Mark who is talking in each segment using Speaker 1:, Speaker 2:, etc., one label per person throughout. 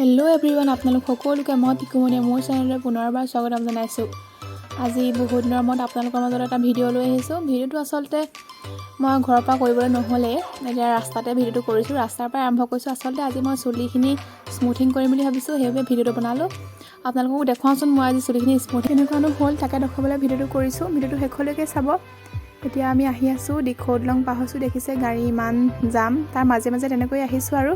Speaker 1: Hello' everyone, আপোনালোক সকলোকে মই টিকুমণিয়ে মোৰ চেনেললৈ পুনৰবাৰ স্বাগতম জনাইছোঁ। আজি বহুত দিনৰ মূৰত আপোনালোকৰ মাজত এটা ভিডিঅ' লৈ আহিছোঁ। ভিডিঅ'টো আচলতে মই ঘৰৰ পৰা কৰিবলৈ নহ'লে এতিয়া ৰাস্তাতে ভিডিঅ'টো কৰিছোঁ, ৰাস্তাৰ পৰা আৰম্ভ কৰিছোঁ। আচলতে আজি মই চুলিখিনি স্মুথিং কৰিম বুলি ভাবিছোঁ, সেইবাবে ভিডিঅ'টো বনালোঁ। আপোনালোকক দেখুৱাওঁচোন মই আজি চুলিখিনি স্মুথ কেনেকুৱানো হ'ল তাকে দেখুৱাবলৈ ভিডিঅ'টো কৰিছোঁ। ভিডিঅ'টো শেষলৈকে চাব। এতিয়া আমি আহি আছোঁ দিখৌদলং পাৰ হৈছোঁ। দেখিছে গাড়ী ইমান জাম, তাৰ মাজে মাজে তেনেকৈ আহিছোঁ। আৰু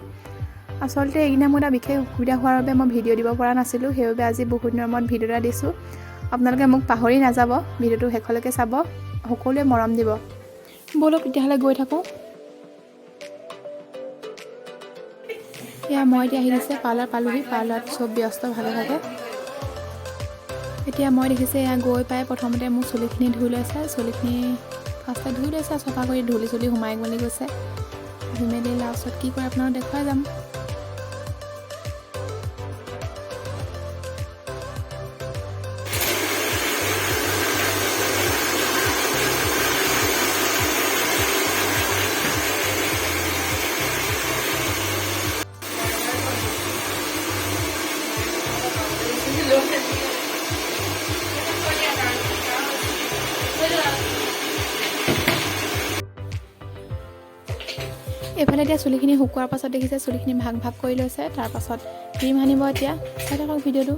Speaker 1: আচলতে এইদিনা মোৰ এটা বিশেষ অসুবিধা হোৱাৰ বাবে মই ভিডিঅ' দিব পৰা নাছিলোঁ, সেইবাবে আজি বহুত দিনৰ মূৰত ভিডিঅ' এটা দিছোঁ। আপোনালোকে মোক পাহৰি নাযাব, ভিডিঅ'টো শেষলৈকে চাব, সকলোৱে মৰম দিব। ব'লক তেতিয়াহ'লে গৈ থাকোঁ। এয়া মই এতিয়া আহি দিছে পাৰ্লাৰ পালোহি। পাৰ্লাৰত চব ব্যস্ত ভাগে ভাগে। এতিয়া মই দেখিছে এয়া গৈ পাই প্ৰথমতে মোৰ চুলিখিনি ধুই লৈছে। চুলিখিনি ফাৰ্ষ্টে ধুই লৈছে, চফা কৰি ধূলি চুলি সোমাই মেলি গৈছে। ধুই মেলি লাষ্টত কি কৰে আপোনালোকক দেখুৱাই যাম। এইফালে এতিয়া চুলিখিনি শুকোৱাৰ পাছত দেখিছে চুলিখিনি ভাগ ভাগ কৰি লৈছে। তাৰপাছত ক্ৰীম সানিব। এতিয়া চাই থাকক ভিডিঅ'টো।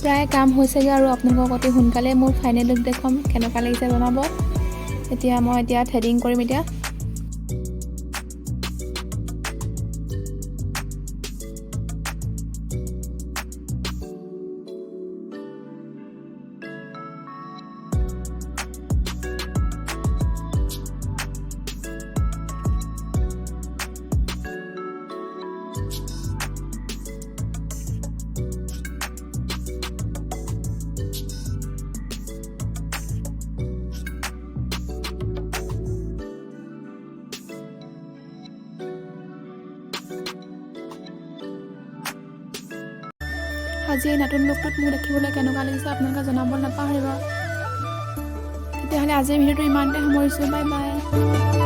Speaker 1: প্ৰায় কাম হৈছেগৈ আৰু আপোনালোকক অতি সোনকালে মোৰ ফাইনেল লুক দেখুৱাম, কেনেকুৱা লাগিছে জনাব। এতিয়া মই থ্ৰেডিং কৰিম। এতিয়া আজি এই নতুন লুকটোত মোক দেখিবলৈ কেনেকুৱা লাগিছে আপোনালোকে জনাবলৈ নাপাহৰিব। তেতিয়াহ'লে আজিৰ ভিডিঅ'টো ইমানতে সামৰিছোঁ। Bye bye.